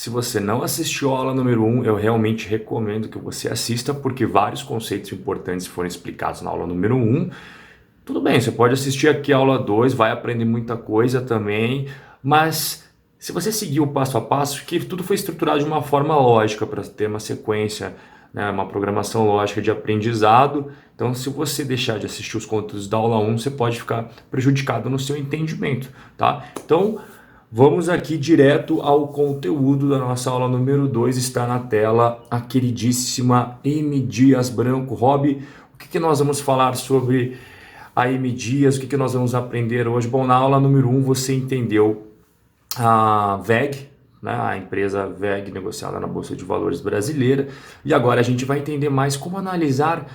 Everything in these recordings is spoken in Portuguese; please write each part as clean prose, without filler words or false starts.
Se você não assistiu a aula número 1, eu realmente recomendo que você assista, porque vários conceitos importantes foram explicados na aula número 1. Tudo bem, você pode assistir aqui a aula 2, vai aprender muita coisa também, mas se você seguir o passo a passo, que tudo foi estruturado de uma forma lógica para ter uma sequência, né, uma programação lógica de aprendizado. Então, se você deixar de assistir os conteúdos da aula 1, você pode ficar prejudicado no seu entendimento, tá? Então, vamos aqui direto ao conteúdo da nossa aula número 2. Está na tela a queridíssima Amy Dias Branco. Rob, o que nós vamos falar sobre a Amy Dias? O que nós vamos aprender hoje? Bom, na aula número 1 você entendeu a WEG, né, a empresa WEG negociada na Bolsa de Valores brasileira, e agora a gente vai entender mais como analisar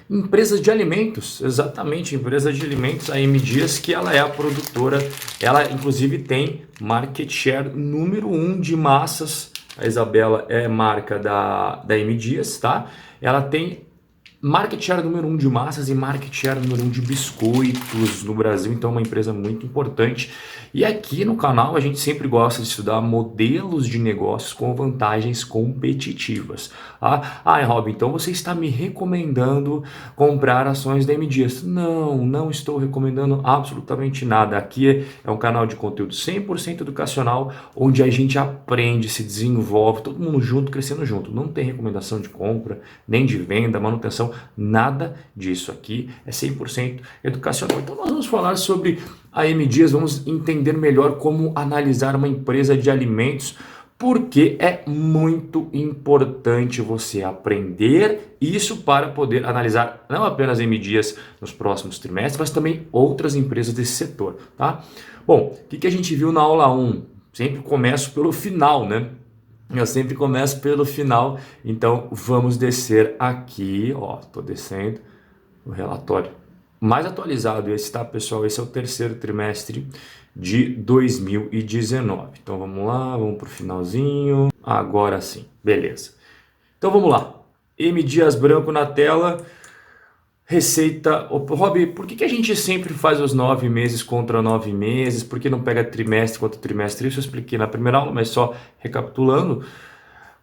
empresas de alimentos, exatamente, empresa de alimentos, a Amy Dias, que ela é a produtora, ela inclusive tem market share número 1 de massas. A Isabela é marca da Amy Dias, tá? Ela tem market share número 1 de massas e market share número 1 de biscoitos no Brasil, então é uma empresa muito importante. E aqui no canal a gente sempre gosta de estudar modelos de negócios com vantagens competitivas. Rob, então você está me recomendando comprar ações da M Dias? Não, não estou recomendando absolutamente nada. Aqui é um canal de conteúdo 100% educacional, onde a gente aprende, se desenvolve, todo mundo junto, crescendo junto. Não tem recomendação de compra, nem de venda, manutenção, nada disso. Aqui é 100% educacional. Então nós vamos falar sobre a Amy Dias, vamos entender melhor como analisar uma empresa de alimentos, porque é muito importante você aprender isso para poder analisar não apenas a Amy Dias nos próximos trimestres, mas também outras empresas desse setor, tá? Bom, o que a gente viu na aula 1? Sempre começo pelo final, né? Eu sempre começo pelo final, então vamos descer aqui, ó, tô descendo o relatório mais atualizado esse, tá, pessoal? Esse é o terceiro trimestre de 2019. Então vamos lá, vamos pro finalzinho. Agora sim, beleza. Então vamos lá. Amy Dias Branco na tela. Receita. Rob, por que a gente sempre faz os 9 meses contra 9 meses? Por que não pega trimestre contra trimestre? Isso eu expliquei na primeira aula, mas só recapitulando.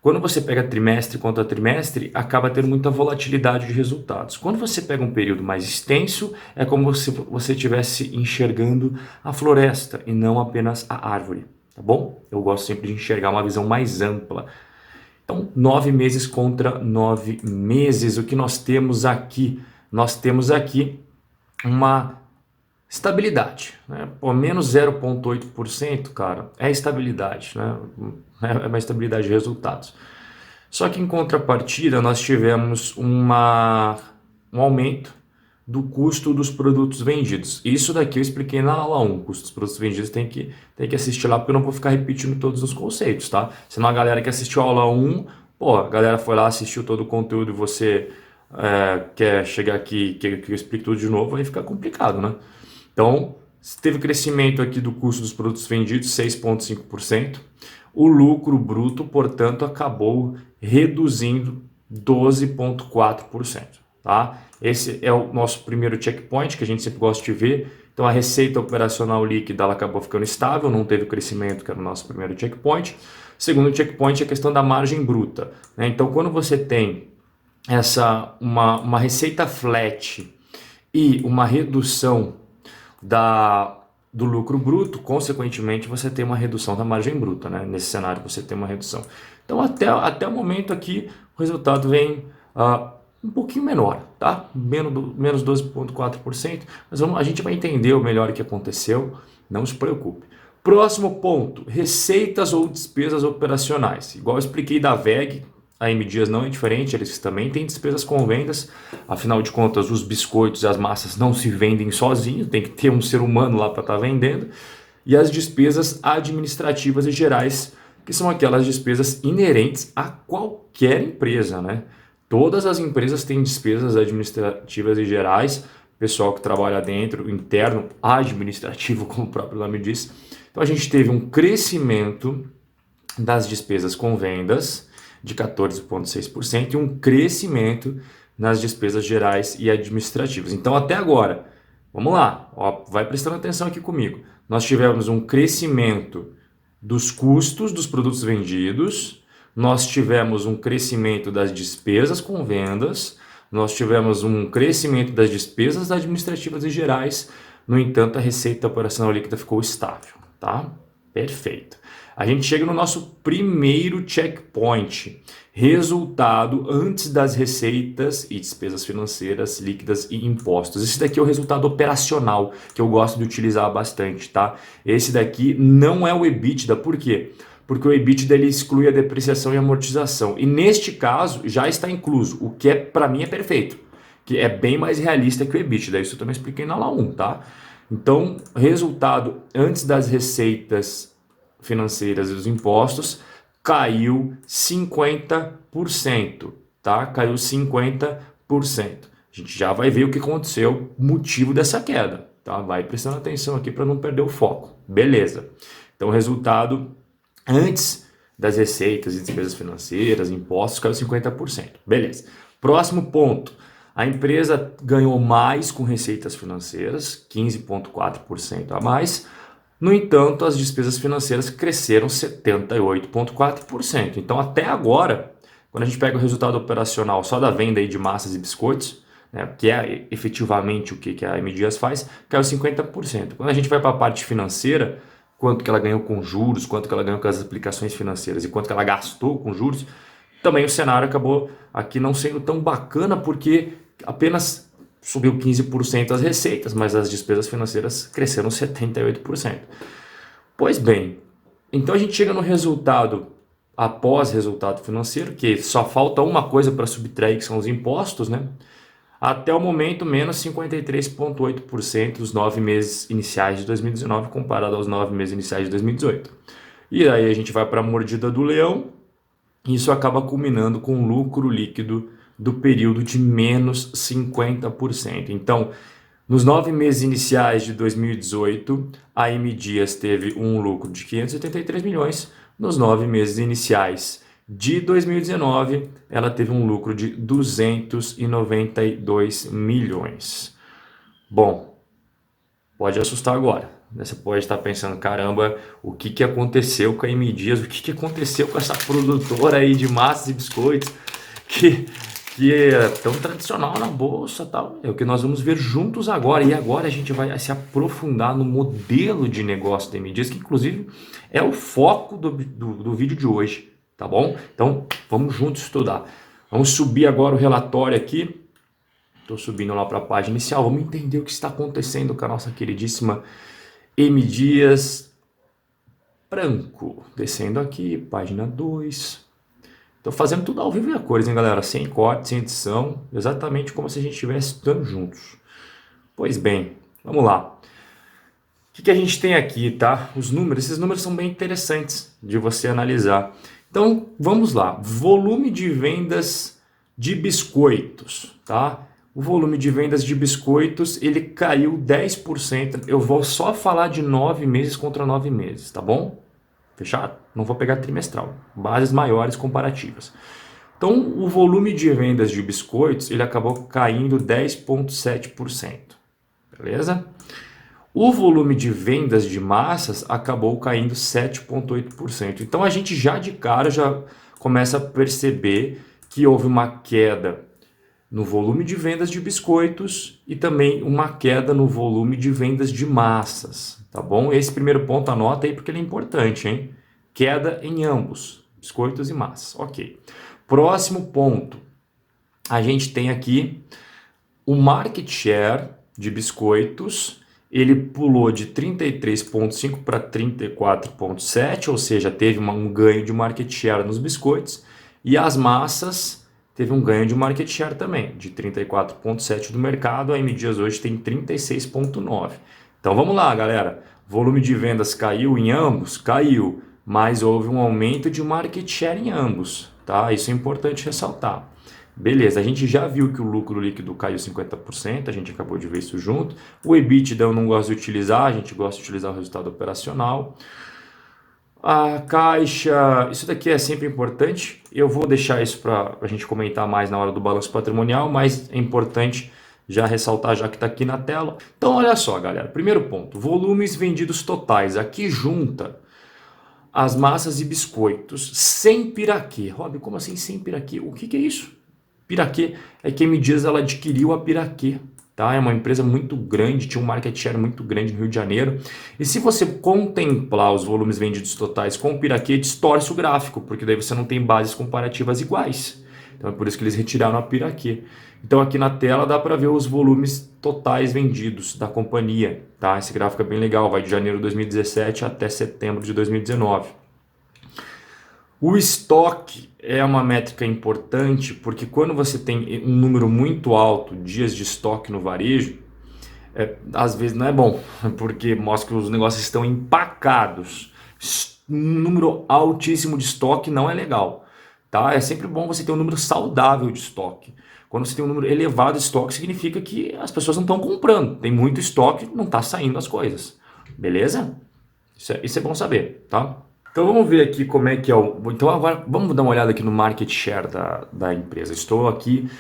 Quando você pega trimestre contra trimestre, acaba tendo muita volatilidade de resultados. Quando você pega um período mais extenso, é como se você estivesse enxergando a floresta e não apenas a árvore, tá bom? Eu gosto sempre de enxergar uma visão mais ampla. Então, 9 meses contra 9 meses, o que nós temos aqui? Nós temos aqui uma estabilidade, né? Pô, menos 0,8%, cara, é estabilidade, né? É uma estabilidade de resultados. Só que em contrapartida nós tivemos um aumento do custo dos produtos vendidos. Isso daqui eu expliquei na aula 1, o custo dos produtos vendidos tem que assistir lá, porque eu não vou ficar repetindo todos os conceitos, tá? Senão a galera que assistiu a aula 1, pô, a galera foi lá, assistiu todo o conteúdo e você quer chegar aqui que eu explique tudo de novo, aí fica complicado, né? Então, teve crescimento aqui do custo dos produtos vendidos, 6,5%. O lucro bruto, portanto, acabou reduzindo 12,4%. Tá? Esse é o nosso primeiro checkpoint, que a gente sempre gosta de ver. Então, a receita operacional líquida ela acabou ficando estável, não teve crescimento, que era o nosso primeiro checkpoint. Segundo checkpoint é a questão da margem bruta, né? Então, quando você tem uma receita flat e uma redução do lucro bruto, consequentemente você tem uma redução da margem bruta, né? Nesse cenário você tem uma redução. Então até o momento aqui o resultado vem um pouquinho menor, tá? Menos 12,4%, mas a gente vai entender o melhor o que aconteceu, não se preocupe. Próximo ponto, receitas ou despesas operacionais. Igual eu expliquei da WEG, a Amy Dias não é diferente, eles também têm despesas com vendas, afinal de contas os biscoitos e as massas não se vendem sozinhos, tem que ter um ser humano lá para estar vendendo, e as despesas administrativas e gerais, que são aquelas despesas inerentes a qualquer empresa, né? Todas as empresas têm despesas administrativas e gerais, pessoal que trabalha dentro, interno, administrativo, como o próprio nome diz. Então a gente teve um crescimento das despesas com vendas, de 14,6% e um crescimento nas despesas gerais e administrativas. Então, até agora, vamos lá, ó, vai prestando atenção aqui comigo. Nós tivemos um crescimento dos custos dos produtos vendidos, nós tivemos um crescimento das despesas com vendas, nós tivemos um crescimento das despesas administrativas e gerais, no entanto, a receita operacional líquida ficou estável, tá? Perfeito. A gente chega no nosso primeiro checkpoint, resultado antes das receitas e despesas financeiras, líquidas e impostos. Esse daqui é o resultado operacional, que eu gosto de utilizar bastante, tá? Esse daqui não é o EBITDA, por quê? Porque o EBITDA ele exclui a depreciação e amortização. E neste caso já está incluso, o que para mim é perfeito, que é bem mais realista que o EBITDA. Isso eu também expliquei na aula 1, tá? Então, resultado antes das receitas financeiras e dos impostos caiu 50%, tá? Caiu 50%. A gente já vai ver o que aconteceu, o motivo dessa queda, tá? Vai prestando atenção aqui para não perder o foco. Beleza. Então, o resultado antes das receitas e despesas financeiras, impostos, caiu 50%. Beleza. Próximo ponto. A empresa ganhou mais com receitas financeiras, 15,4% a mais. No entanto, as despesas financeiras cresceram 78,4%. Então, até agora, quando a gente pega o resultado operacional só da venda aí de massas e biscoitos, né, que é efetivamente o que a M. Dias faz, caiu 50%. Quando a gente vai para a parte financeira, quanto que ela ganhou com juros, quanto que ela ganhou com as aplicações financeiras e quanto que ela gastou com juros, também o cenário acabou aqui não sendo tão bacana, porque apenas subiu 15% as receitas, mas as despesas financeiras cresceram 78%. Pois bem, então a gente chega no resultado após resultado financeiro, que só falta uma coisa para subtrair, que são os impostos, né? Até o momento, menos 53,8% dos 9 meses iniciais de 2019 comparado aos 9 meses iniciais de 2018. E aí a gente vai para a mordida do leão, e isso acaba culminando com um lucro líquido do período de menos 50%. Então, nos 9 meses iniciais de 2018, a M. Dias teve um lucro de 583 milhões. Nos 9 meses iniciais de 2019, ela teve um lucro de 292 milhões. Bom, pode assustar agora. Você pode estar pensando, caramba, o que aconteceu com a M. Dias? O que aconteceu com essa produtora aí de massas e biscoitos que é tão tradicional na bolsa, tal? É o que nós vamos ver juntos agora. E agora a gente vai se aprofundar no modelo de negócio da M. Dias, que inclusive é o foco do vídeo de hoje, tá bom? Então vamos juntos estudar. Vamos subir agora o relatório aqui. Estou subindo lá para a página inicial. Vamos entender o que está acontecendo com a nossa queridíssima M. Dias Branco. Descendo aqui, página 2. Estou fazendo tudo ao vivo e a cores, hein, galera? Sem corte, sem edição. Exatamente como se a gente estivesse estudando juntos. Pois bem, vamos lá. O que a gente tem aqui, tá? Os números. Esses números são bem interessantes de você analisar. Então, vamos lá. Volume de vendas de biscoitos, tá? O volume de vendas de biscoitos, ele caiu 10%. Eu vou só falar de 9 meses contra 9 meses, tá bom? Fechado? Não vou pegar trimestral. Bases maiores comparativas. Então, o volume de vendas de biscoitos, ele acabou caindo 10,7%. Beleza? O volume de vendas de massas acabou caindo 7,8%. Então, a gente já de cara já começa a perceber que houve uma queda no volume de vendas de biscoitos e também uma queda no volume de vendas de massas, tá bom? Esse primeiro ponto anota aí porque ele é importante, hein? Queda em ambos, biscoitos e massas, ok. Próximo ponto, a gente tem aqui o market share de biscoitos, ele pulou de 33,5 para 34,7, ou seja, teve um ganho de market share nos biscoitos, e as massas teve um ganho de market share também, de 34,7 do mercado, a M. Dias hoje tem 36,9. Então vamos lá, galera. Volume de vendas caiu em ambos? Caiu, mas houve um aumento de market share em ambos, tá? Isso é importante ressaltar. Beleza, a gente já viu que o lucro líquido caiu 50%, a gente acabou de ver isso junto. O EBITDA eu não gosto de utilizar, a gente gosta de utilizar o resultado operacional. A caixa, isso daqui é sempre importante. Eu vou deixar isso para a gente comentar mais na hora do balanço patrimonial, mas é importante já ressaltar, já que está aqui na tela. Então, olha só, galera. Primeiro ponto, volumes vendidos totais. Aqui junta as massas e biscoitos sem Piraquê. Rob, como assim sem Piraquê? O que é isso? Piraquê é que a M. Dias ela adquiriu a Piraquê. Tá? É uma empresa muito grande, tinha um market share muito grande no Rio de Janeiro. E se você contemplar os volumes vendidos totais com o Piraquê, distorce o gráfico, porque daí você não tem bases comparativas iguais. Então é por isso que eles retiraram a Piraquê. Então aqui na tela dá para ver os volumes totais vendidos da companhia. Tá? Esse gráfico é bem legal, vai de janeiro de 2017 até setembro de 2019. O estoque é uma métrica importante porque quando você tem um número muito alto de dias de estoque no varejo, às vezes não é bom, porque mostra que os negócios estão empacados. Um número altíssimo de estoque não é legal. Tá? É sempre bom você ter um número saudável de estoque. Quando você tem um número elevado de estoque, significa que as pessoas não estão comprando. Tem muito estoque, não está saindo as coisas. Beleza? Isso é bom saber, tá? Então vamos ver aqui como é que é o... Então agora vamos dar uma olhada aqui no market share da empresa. Estou aqui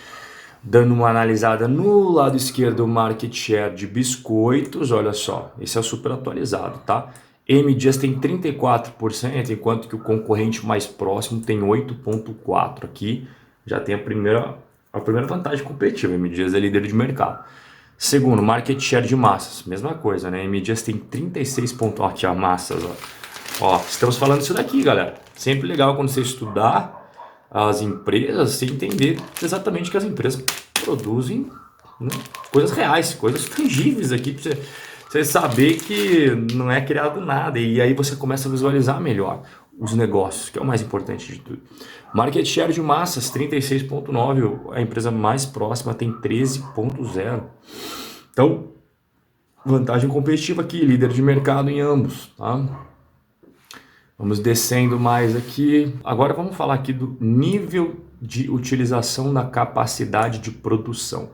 dando uma analisada no lado esquerdo, o market share de biscoitos. Olha só, esse é o super atualizado, tá? M. Dias tem 34%, enquanto que o concorrente mais próximo tem 8,4%. Aqui já tem a primeira vantagem competitiva. M. Dias é líder de mercado. Segundo, market share de massas. Mesma coisa, né? M. Dias tem 36 pontos. Ó, aqui a massas, ó. Ó, estamos falando isso daqui, galera. Sempre legal quando você estudar as empresas, você entender exatamente que as empresas produzem, né, coisas reais, coisas tangíveis aqui para você saber que não é criado nada. E aí você começa a visualizar melhor os negócios, que é o mais importante de tudo. Market share de massas, 36,9%. A empresa mais próxima tem 13,0%. Então, vantagem competitiva aqui, líder de mercado em ambos, tá? Vamos descendo mais aqui. Agora vamos falar aqui do nível de utilização da capacidade de produção.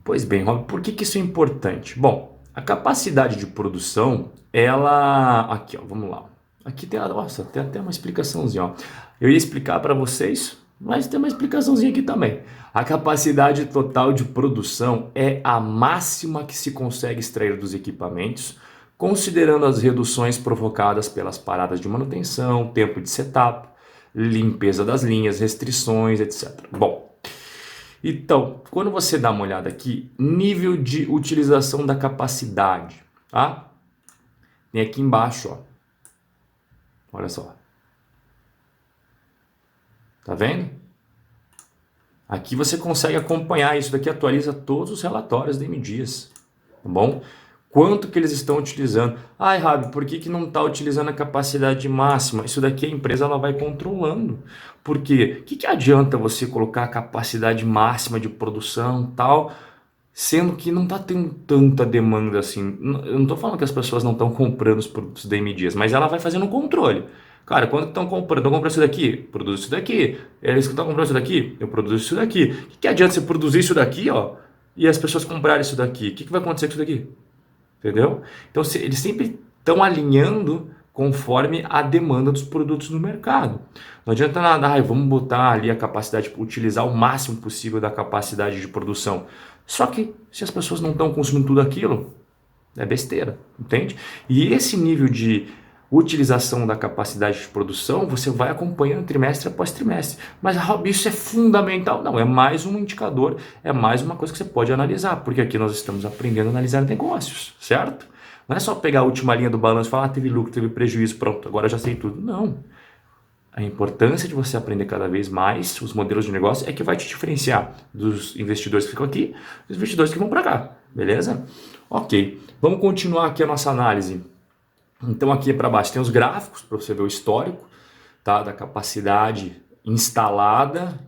Pois bem, Rob, por que isso é importante? Bom, a capacidade de produção, ela... Aqui, ó, vamos lá. Aqui tem, nossa, tem até uma explicaçãozinha, ó. Eu ia explicar para vocês, mas tem uma explicaçãozinha aqui também. A capacidade total de produção é a máxima que se consegue extrair dos equipamentos, considerando as reduções provocadas pelas paradas de manutenção, tempo de setup, limpeza das linhas, restrições, etc. Bom, então, quando você dá uma olhada aqui, nível de utilização da capacidade, tá? Tem aqui embaixo, ó. Olha só. Tá vendo? Aqui você consegue acompanhar isso daqui, atualiza todos os relatórios da M. Dias, tá bom? Quanto que eles estão utilizando? Ai, Rabi, por que não está utilizando a capacidade máxima? Isso daqui a empresa ela vai controlando. Por quê? O que adianta você colocar a capacidade máxima de produção e tal, sendo que não está tendo tanta demanda assim? Eu não estou falando que as pessoas não estão comprando os produtos da M. Dias, mas ela vai fazendo um controle. Cara, quanto estão comprando? Estão comprando isso daqui? Produzo isso daqui. Eles que estão comprando isso daqui? Eu produzo isso daqui. O que adianta você produzir isso daqui, ó, e as pessoas comprarem isso daqui? O que vai acontecer com isso daqui? Entendeu? Então eles sempre estão alinhando conforme a demanda dos produtos no mercado. Não adianta nada, vamos botar ali a capacidade, utilizar o máximo possível da capacidade de produção. Só que se as pessoas não estão consumindo tudo aquilo, é besteira, entende? E esse nível de utilização da capacidade de produção, você vai acompanhando trimestre após trimestre. Mas, Rob, isso é fundamental? Não, é mais um indicador, é mais uma coisa que você pode analisar, porque aqui nós estamos aprendendo a analisar negócios, certo? Não é só pegar a última linha do balanço e falar, teve lucro, teve prejuízo, pronto, agora já sei tudo. Não. A importância de você aprender cada vez mais os modelos de negócio é que vai te diferenciar dos investidores que ficam aqui, dos investidores que vão para cá, beleza? Ok, vamos continuar aqui a nossa análise. Então aqui para baixo tem os gráficos para você ver o histórico, tá, da capacidade instalada,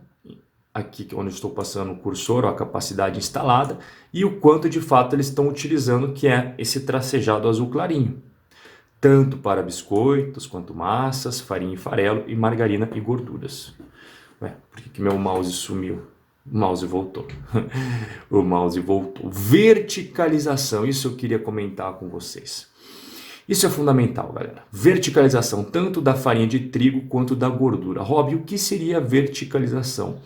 aqui onde eu estou passando o cursor, ó, a capacidade instalada, e o quanto de fato eles estão utilizando, que é esse tracejado azul clarinho. Tanto para biscoitos, quanto massas, farinha e farelo, e margarina e gorduras. Ué, por que meu mouse sumiu? O mouse voltou. O mouse voltou. Verticalização, isso eu queria comentar com vocês. Isso é fundamental, galera. Verticalização, tanto da farinha de trigo quanto da gordura. Rob, o que seria verticalização?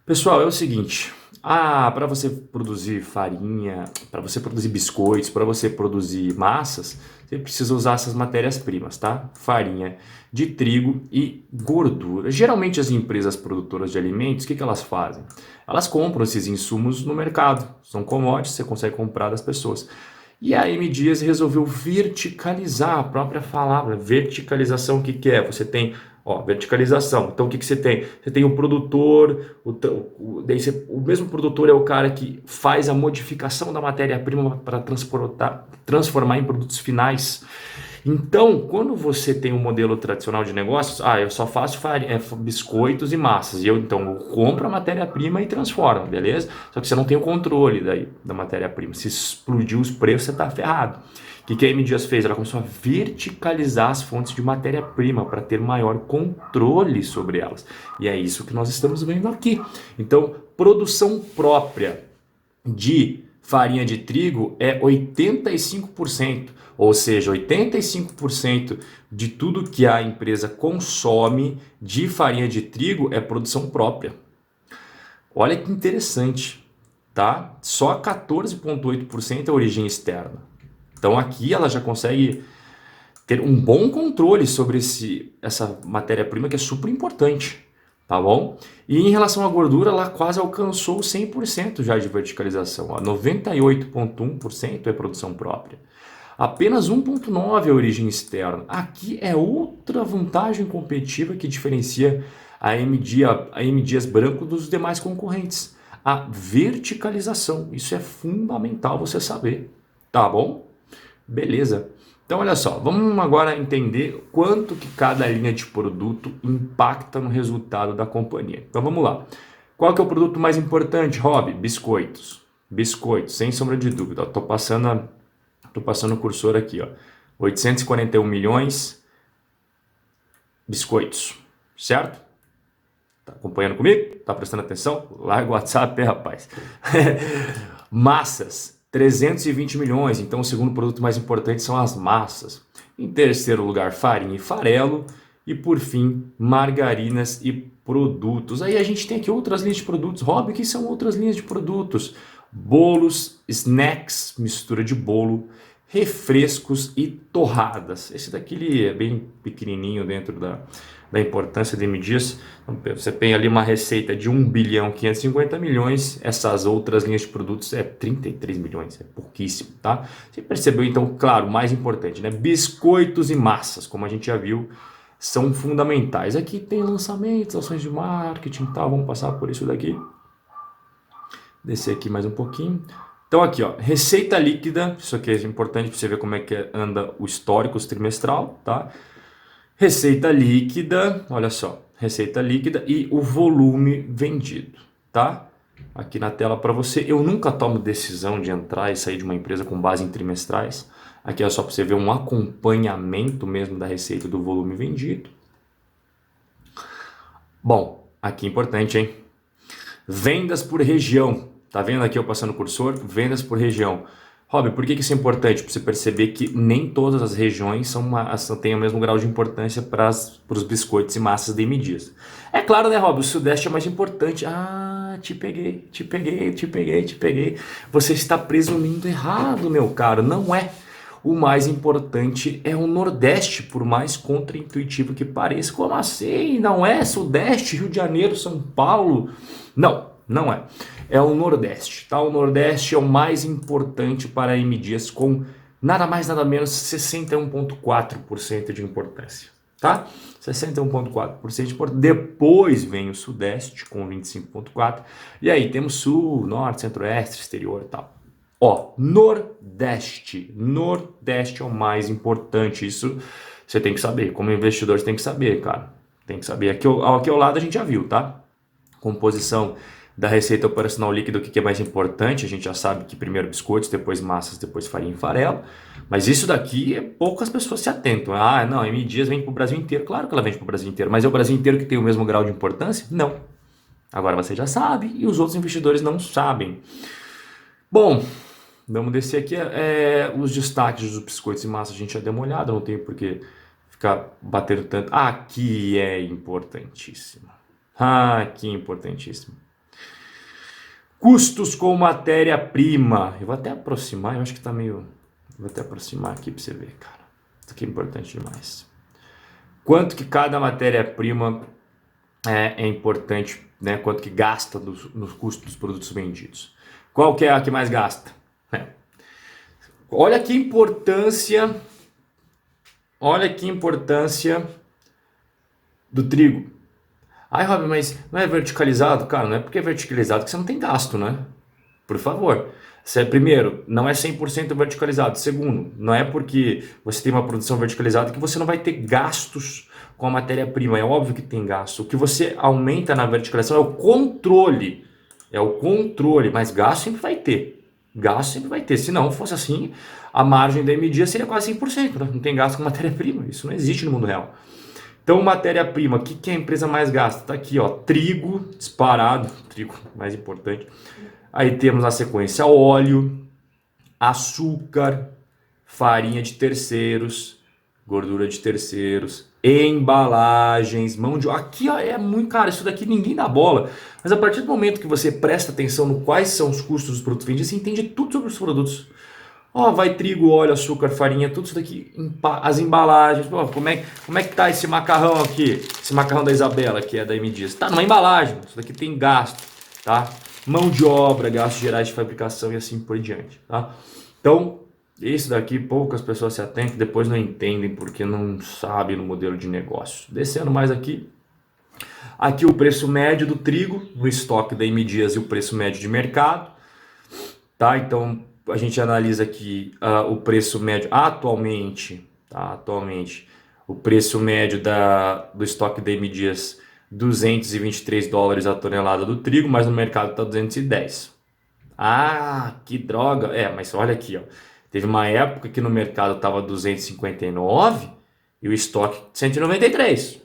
Pessoal, é o seguinte. para você produzir farinha, para você produzir biscoitos, para você produzir massas, você precisa usar essas matérias-primas, tá? Farinha de trigo e gordura. Geralmente as empresas produtoras de alimentos, o que elas fazem? Elas compram esses insumos no mercado, são commodities, você consegue comprar das pessoas. E a M. Dias resolveu verticalizar a própria palavra. Verticalização, o que é? Você tem, ó, verticalização. Então, o que você tem? Você tem o produtor, o mesmo produtor é o cara que faz a modificação da matéria-prima para transformar em produtos finais. Então, quando você tem um modelo tradicional de negócios, eu só faço biscoitos e massas. E eu compro a matéria-prima e transformo, beleza? Só que você não tem o controle da matéria-prima. Se explodir os preços, você está ferrado. O que a M. Dias fez? Ela começou a verticalizar as fontes de matéria-prima para ter maior controle sobre elas. E é isso que nós estamos vendo aqui. Então, produção própria de farinha de trigo é 85%, ou seja, 85% de tudo que a empresa consome de farinha de trigo é produção própria. Olha que interessante, tá? Só 14,8% é origem externa. Então aqui ela já consegue ter um bom controle sobre essa matéria-prima que é super importante. Tá bom? E em relação à gordura, ela quase alcançou 100% já de verticalização. 98,1% é produção própria. Apenas 1,9% é origem externa. Aqui é outra vantagem competitiva que diferencia a M. Dias Branco dos demais concorrentes. A verticalização. Isso é fundamental você saber. Tá bom? Beleza. Então, olha só, vamos agora entender quanto que cada linha de produto impacta no resultado da companhia. Então, vamos lá. Qual que é o produto mais importante, Rob? Biscoitos. Biscoitos, sem sombra de dúvida. Estou passando o cursor aqui, ó. 841 milhões biscoitos, certo? Tá acompanhando comigo? Tá prestando atenção? Larga o WhatsApp, rapaz. Massas. 320 milhões, então o segundo produto mais importante são as massas. Em terceiro lugar, farinha e farelo. E por fim, margarinas e produtos. Aí a gente tem aqui outras linhas de produtos. Rob, o que são outras linhas de produtos? Bolos, snacks, mistura de bolo, refrescos e torradas. Esse daqui ele é bem pequenininho dentro da importância de medidas. Você tem ali uma receita de 1 bilhão 550 milhões, essas outras linhas de produtos é 33 milhões, é pouquíssimo, tá? Você percebeu então, claro, o mais importante, né? Biscoitos e massas, como a gente já viu, são fundamentais. Aqui tem lançamentos, ações de marketing, tá? Vamos passar por isso daqui. Descer aqui mais um pouquinho. Então aqui, ó, receita líquida, isso aqui é importante para você ver como é que anda o histórico trimestral, tá? Receita líquida, olha só, receita líquida e o volume vendido, tá? Aqui na tela para você. Eu nunca tomo decisão de entrar e sair de uma empresa com base em trimestrais. Aqui é só para você ver um acompanhamento mesmo da receita do volume vendido. Bom, aqui é importante, hein? Vendas por região. Tá vendo aqui eu passando o cursor? Vendas por região. Rob, por que isso é importante? Para você perceber que nem todas as regiões têm o mesmo grau de importância para os biscoitos e massas de M. Dias. É claro, né, Rob? O Sudeste é mais importante. Te peguei. Você está presumindo errado, meu caro. Não é. O mais importante é o Nordeste, por mais contraintuitivo que pareça. Como assim? Não é Sudeste, Rio de Janeiro, São Paulo? Não é. É o Nordeste, tá? O Nordeste é o mais importante para a M. Dias com nada mais, nada menos 61,4% de importância, tá? 61,4% de importância. Depois vem o Sudeste com 25,4%. E aí temos Sul, Norte, Centro-Oeste, Exterior e tal. Ó, Nordeste é o mais importante. Isso você tem que saber. Como investidor, você tem que saber, cara. Tem que saber. Aqui ao lado a gente já viu, tá? Composição da receita operacional líquida, o que é mais importante, a gente já sabe que primeiro biscoitos, depois massas, depois farinha e farelo, mas isso daqui poucas pessoas se atentam. Não, a M. Dias vem para o Brasil inteiro. Claro que ela vende para o Brasil inteiro, mas é o Brasil inteiro que tem o mesmo grau de importância? Não. Agora você já sabe e os outros investidores não sabem. Bom, vamos descer aqui. Os destaques dos biscoitos e massas a gente já deu uma olhada, não tem por que ficar batendo tanto. Aqui é importantíssimo. Aqui é importantíssimo. Custos com matéria-prima. Eu vou até aproximar, eu acho que está meio Vou até aproximar aqui para você ver, cara. Isso aqui é importante demais. Quanto que cada matéria-prima é importante, né? Quanto que gasta nos custos dos produtos vendidos. Qual que é a que mais gasta? Olha que importância, olha que importância do trigo. Ai, Rob, mas não é verticalizado? Cara, não é porque é verticalizado que você não tem gasto, né? Por favor. Primeiro, não é 100% verticalizado. Segundo, não é porque você tem uma produção verticalizada que você não vai ter gastos com a matéria-prima. É óbvio que tem gasto. O que você aumenta na verticalização é o controle. É o controle, mas gasto sempre vai ter. Gasto sempre vai ter. Se não fosse assim, a margem da M Dias seria quase 100%, né? Não tem gasto com matéria-prima. Isso não existe no mundo real. Então, matéria-prima, o que a empresa mais gasta? Tá aqui, ó, trigo disparado, trigo mais importante. Aí temos na sequência óleo, açúcar, farinha de terceiros, gordura de terceiros, embalagens, mão de obra. Aqui ó, é muito caro, isso daqui ninguém dá bola. Mas a partir do momento que você presta atenção no quais são os custos dos produtos vendidos, você entende tudo sobre os produtos. Ó, vai trigo, óleo, açúcar, farinha, tudo isso daqui, as embalagens. Pô, como é que tá esse macarrão aqui? Esse macarrão da Isabela, que é da M Dias. Tá numa embalagem, isso daqui tem gasto, tá? Mão de obra, gastos gerais de fabricação e assim por diante, tá? Então, isso daqui poucas pessoas se atentam, depois não entendem porque não sabem no modelo de negócio. Descendo mais aqui, aqui o preço médio do trigo no estoque da M Dias e o preço médio de mercado, tá? Então, a gente analisa aqui o preço médio atualmente, tá? Atualmente, o preço médio do estoque da M Dias, $223 a tonelada do trigo, mas no mercado está 210. Ah, que droga! Mas olha aqui, ó. Teve uma época que no mercado estava 259 e o estoque 193.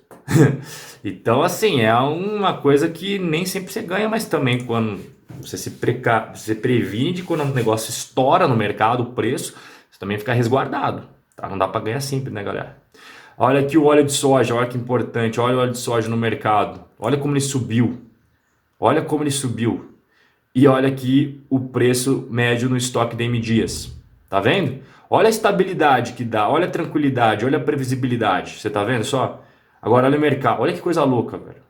Então, assim, é uma coisa que nem sempre você ganha, mas também quando você previne de quando o negócio estoura no mercado, o preço, você também fica resguardado, tá? Não dá para ganhar sempre, né, galera? Olha aqui o óleo de soja, olha que importante, olha o óleo de soja no mercado, olha como ele subiu, olha como ele subiu. E olha aqui o preço médio no estoque da M Dias, tá vendo? Olha a estabilidade que dá, olha a tranquilidade, olha a previsibilidade, você tá vendo só? Agora olha o mercado, olha que coisa louca, velho.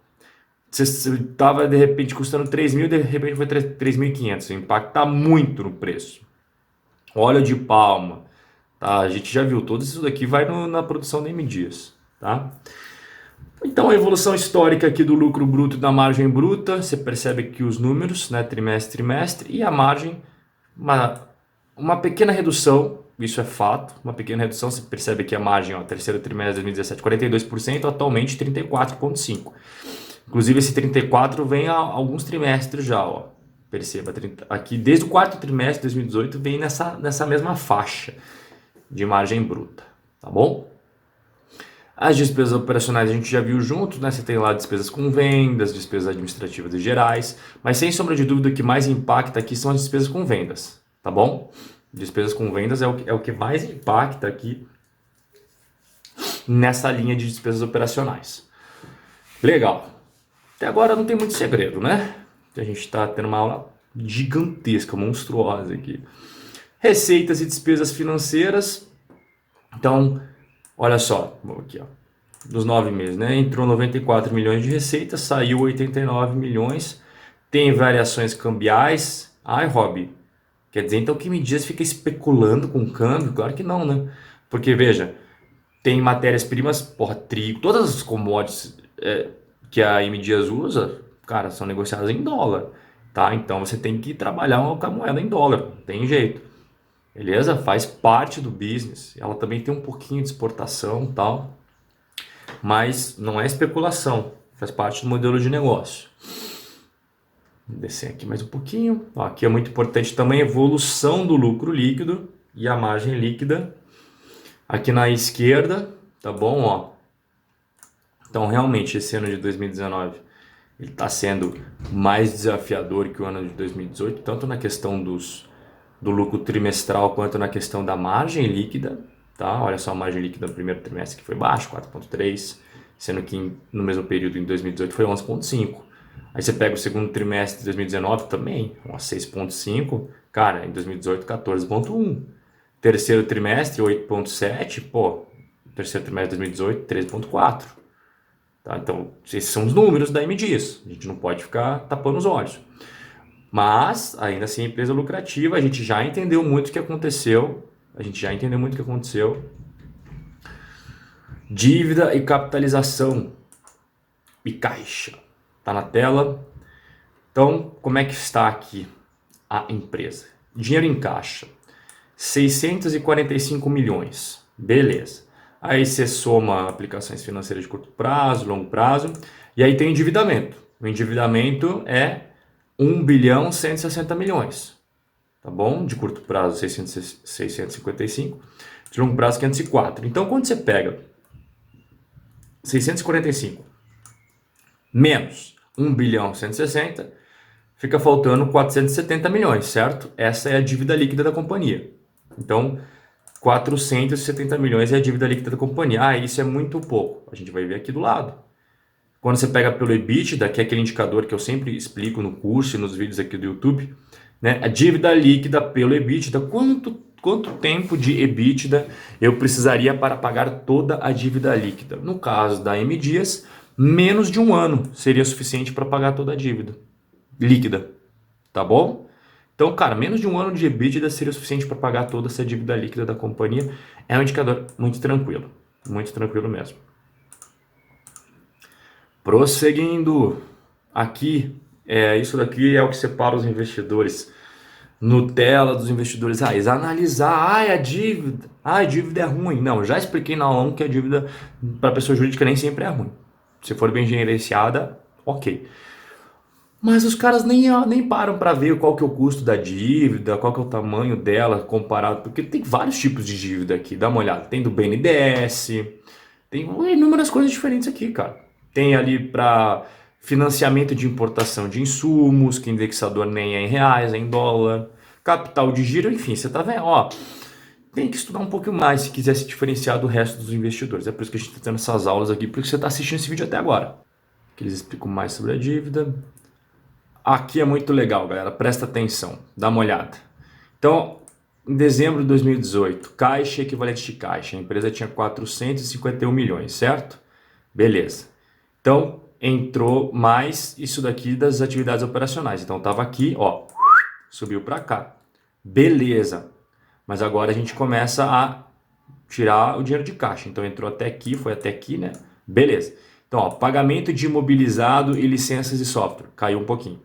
Você estava de repente custando 3 mil, de repente foi 3.500, impacta muito no preço. Óleo de palma, tá? A gente já viu, tudo isso daqui vai na produção da M Dias, tá? Então a evolução histórica aqui do lucro bruto e da margem bruta, você percebe aqui os números, né, trimestre, trimestre, e a margem, uma pequena redução, isso é fato, uma pequena redução, você percebe que a margem, ó, terceiro trimestre de 2017, 42%, atualmente 34,5%. Inclusive esse 34 vem há alguns trimestres já, ó. Perceba, aqui desde o quarto trimestre de 2018 vem nessa mesma faixa de margem bruta, tá bom? As despesas operacionais a gente já viu junto, né? Você tem lá despesas com vendas, despesas administrativas e gerais, mas sem sombra de dúvida o que mais impacta aqui são as despesas com vendas, tá bom? Despesas com vendas é o que mais impacta aqui nessa linha de despesas operacionais. Legal. Até agora não tem muito segredo, né? A gente está tendo uma aula gigantesca, monstruosa aqui. Receitas e despesas financeiras. Então, olha só, aqui ó, dos 9 meses, né? Entrou 94 milhões de receitas, saiu 89 milhões. Tem variações cambiais. Ai, Rob, quer dizer então que Me Dias fica especulando com o câmbio? Claro que não, né? Porque veja, tem matérias-primas, porra, trigo, todas as commodities que a M Dias usa, cara, são negociadas em dólar, tá? Então você tem que trabalhar com a moeda em dólar, não tem jeito. Beleza? Faz parte do business. Ela também tem um pouquinho de exportação e tal, mas não é especulação, faz parte do modelo de negócio. Vou descer aqui mais um pouquinho. Ó, aqui é muito importante também a evolução do lucro líquido e a margem líquida. Aqui na esquerda, tá bom? Ó. Então, realmente, esse ano de 2019 ele está sendo mais desafiador que o ano de 2018, tanto na questão do lucro trimestral quanto na questão da margem líquida, tá? Olha só a margem líquida no primeiro trimestre que foi baixo, 4,3, sendo que no mesmo período em 2018 foi 11,5. Aí você pega o segundo trimestre de 2019 também, 6,5, cara, em 2018 14,1. Terceiro trimestre, 8,7. Pô, terceiro trimestre de 2018, 13,4. Tá? Então, esses são os números da M Dias. A gente não pode ficar tapando os olhos. Mas, ainda assim, empresa lucrativa, a gente já entendeu muito o que aconteceu. Dívida e capitalização e caixa. Tá na tela. Então, como é que está aqui a empresa? Dinheiro em caixa, 645 milhões. Beleza. Aí você soma aplicações financeiras de curto prazo, longo prazo, e aí tem o endividamento. O endividamento é 1 bilhão 160 milhões. Tá bom? De curto prazo, 655. De longo prazo, 504. Então, quando você pega 645 menos 1 bilhão 160, fica faltando 470 milhões, certo? Essa é a dívida líquida da companhia. Então, 470 milhões é a dívida líquida da companhia. Ah, isso é muito pouco. A gente vai ver aqui do lado. Quando você pega pelo EBITDA, que é aquele indicador que eu sempre explico no curso e nos vídeos aqui do YouTube, né? A dívida líquida pelo EBITDA, quanto tempo de EBITDA eu precisaria para pagar toda a dívida líquida? No caso da M Dias, menos de um ano seria suficiente para pagar toda a dívida líquida, tá bom? Então, cara, menos de um ano de EBITDA seria suficiente para pagar toda essa dívida líquida da companhia. É um indicador muito tranquilo mesmo. Prosseguindo, aqui, isso daqui é o que separa os investidores. Nutella dos investidores raiz, analisar, a dívida é ruim. Não, já expliquei na aula que a dívida para pessoa jurídica nem sempre é ruim. Se for bem gerenciada, ok. Mas os caras nem param para ver qual que é o custo da dívida, qual que é o tamanho dela comparado, porque tem vários tipos de dívida aqui, dá uma olhada. Tem do BNDES, tem inúmeras coisas diferentes aqui, cara. Tem ali para financiamento de importação de insumos, que indexador nem é em reais, é em dólar. Capital de giro, enfim, você tá vendo? Ó, tem que estudar um pouquinho mais se quiser se diferenciar do resto dos investidores. É por isso que a gente está tendo essas aulas aqui, porque você está assistindo esse vídeo até agora. Que eles explicam mais sobre a dívida. Aqui é muito legal, galera. Presta atenção, dá uma olhada. Então, em dezembro de 2018, caixa equivalente de caixa. A empresa tinha 451 milhões, certo? Beleza. Então, entrou mais isso daqui das atividades operacionais. Então, estava aqui, ó, subiu para cá. Beleza. Mas agora a gente começa a tirar o dinheiro de caixa. Então, entrou até aqui, foi até aqui, né? Beleza. Então, ó, pagamento de imobilizado e licenças de software. Caiu um pouquinho.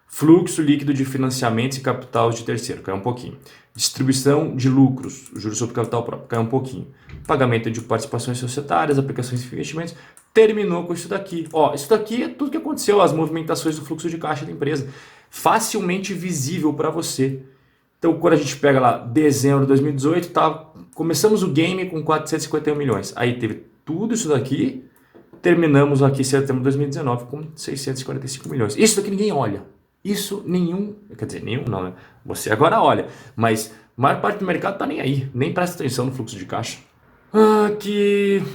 Fluxo líquido de financiamentos e capital de terceiro. Caiu um pouquinho. Distribuição de lucros, juros sobre capital próprio. Caiu um pouquinho. Pagamento de participações societárias, aplicações de investimentos. Terminou com isso daqui. Ó, isso daqui é tudo que aconteceu, as movimentações do fluxo de caixa da empresa. Facilmente visível para você. Então, quando a gente pega lá dezembro de 2018, começamos o game com 451 milhões. Aí teve tudo isso daqui. Terminamos aqui em setembro de 2019 com 645 milhões. Isso daqui ninguém olha. Isso nenhum, quer dizer, nenhum não, né? Você agora olha, mas a maior parte do mercado tá nem aí, nem presta atenção no fluxo de caixa.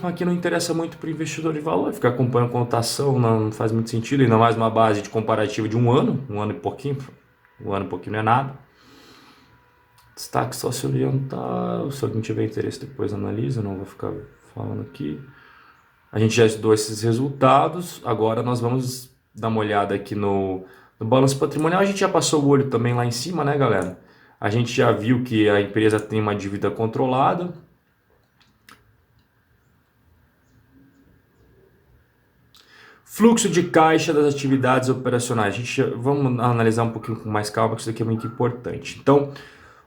Aqui não interessa muito para o investidor de valor, ficar acompanhando cotação não faz muito sentido, ainda mais uma base de comparativa de um ano e pouquinho, não é nada. Destaque socioambiental, se alguém tiver interesse depois analisa, não vou ficar falando aqui. A gente já estudou esses resultados, agora nós vamos dar uma olhada aqui no balanço patrimonial. A gente já passou o olho também lá em cima, né, galera? A gente já viu que a empresa tem uma dívida controlada. Fluxo de caixa das atividades operacionais. Vamos analisar um pouquinho com mais calma, que isso aqui é muito importante. Então,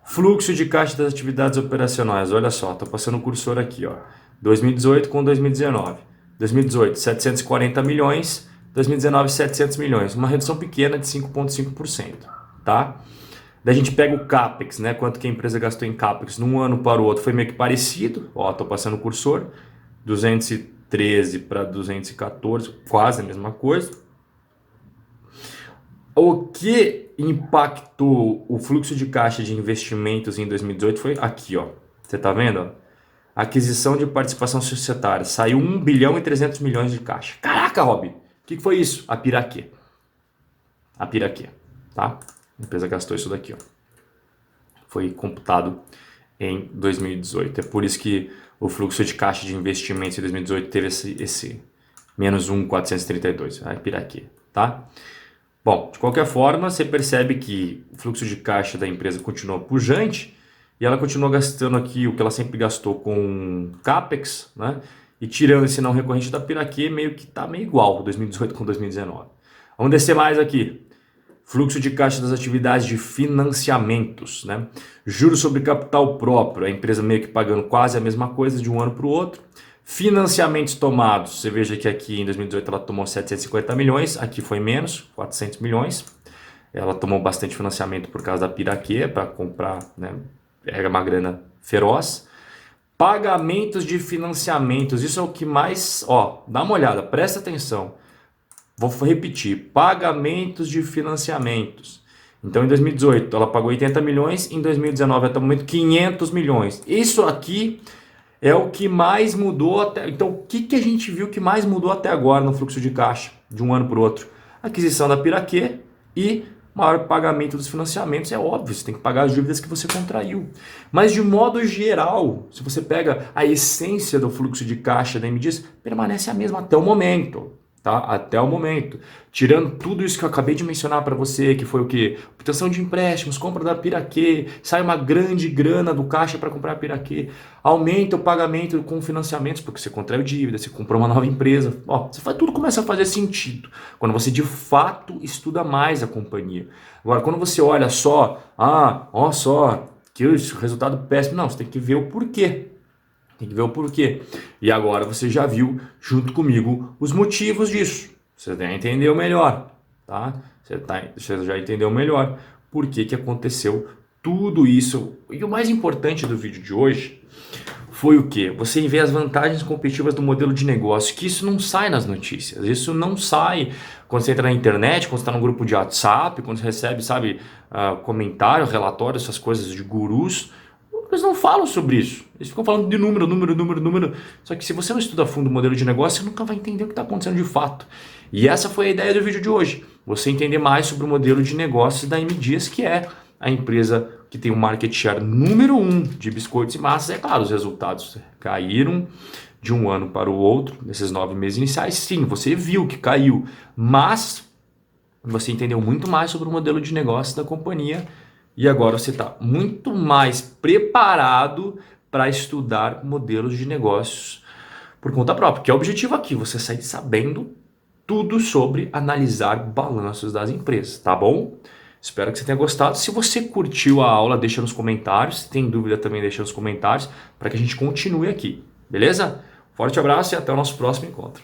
fluxo de caixa das atividades operacionais. Olha só, estou passando o cursor aqui, ó. 2018 com 2019. 2018, 740 milhões. 2019, 700 milhões. Uma redução pequena de 5,5%, tá? Daí a gente pega o CAPEX, né? Quanto que a empresa gastou em CAPEX num ano para o outro. Foi meio que parecido. Ó, estou passando o cursor. 213 para 214, quase a mesma coisa. O que impactou o fluxo de caixa de investimentos em 2018 foi aqui, ó. Você tá vendo? Aquisição de participação societária. Saiu 1 bilhão e 300 milhões de caixa. Caraca, Rob! O que foi isso? A Piraquê, tá? A empresa gastou isso daqui, ó. Foi computado em 2018. É por isso que o fluxo de caixa de investimentos em 2018 teve esse menos 1.432, a Piraquê, tá? Bom, de qualquer forma, você percebe que o fluxo de caixa da empresa continua pujante e ela continua gastando aqui o que ela sempre gastou com CAPEX, né? E tirando esse não recorrente da Piraquê, meio que está meio igual 2018 com 2019. Vamos descer mais aqui. Fluxo de caixa das atividades de financiamentos, né? Juros sobre capital próprio, a empresa meio que pagando quase a mesma coisa de um ano para o outro. Financiamentos tomados, você veja que aqui em 2018 ela tomou 750 milhões, aqui foi menos, 400 milhões. Ela tomou bastante financiamento por causa da Piraquê, para comprar, né? Era uma grana feroz. Pagamentos de financiamentos, isso é o que mais, ó, dá uma olhada, presta atenção. Vou repetir, pagamentos de financiamentos. Então, em 2018, ela pagou 80 milhões, em 2019, até o momento, 500 milhões. Isso aqui é o que mais mudou até... Então, o que a gente viu que mais mudou até agora no fluxo de caixa, de um ano para o outro? Aquisição da Piraquê e maior pagamento dos financiamentos. É óbvio, você tem que pagar as dívidas que você contraiu. Mas, de modo geral, se você pega a essência do fluxo de caixa da M. Dias, permanece a mesma até o momento. Tá? Até o momento. Tirando tudo isso que eu acabei de mencionar para você, que foi o quê? Obtenção de empréstimos, compra da Piraquê, sai uma grande grana do caixa para comprar a Piraquê, aumenta o pagamento com financiamentos, porque você contraiu dívida, você comprou uma nova empresa. Ó, tudo começa a fazer sentido quando você de fato estuda mais a companhia. Agora, quando você olha só, ó só, que resultado péssimo, não, você tem que ver o porquê. Tem que ver o porquê. E agora você já viu, junto comigo, os motivos disso. Você já entendeu melhor, tá? Você já entendeu melhor por que aconteceu tudo isso. E o mais importante do vídeo de hoje foi o quê? Você vê as vantagens competitivas do modelo de negócio, que isso não sai nas notícias. Isso não sai quando você entra na internet, quando você está num grupo de WhatsApp, quando você recebe, sabe, comentário, relatório, essas coisas de gurus. Eles não falam sobre isso. Eles ficam falando de número. Só que se você não estuda a fundo o modelo de negócio, você nunca vai entender o que está acontecendo de fato. E essa foi a ideia do vídeo de hoje. Você entender mais sobre o modelo de negócios da M. Dias, que é a empresa que tem o market share número 1 de biscoitos e massas. É claro, os resultados caíram de um ano para o outro, nesses 9 meses iniciais. Sim, você viu que caiu. Mas você entendeu muito mais sobre o modelo de negócios da companhia. E agora você está muito mais preparado para estudar modelos de negócios por conta própria. Que é o objetivo aqui, você sair sabendo tudo sobre analisar balanços das empresas, tá bom? Espero que você tenha gostado. Se você curtiu a aula, deixa nos comentários. Se tem dúvida também, deixa nos comentários para que a gente continue aqui, beleza? Forte abraço e até o nosso próximo encontro.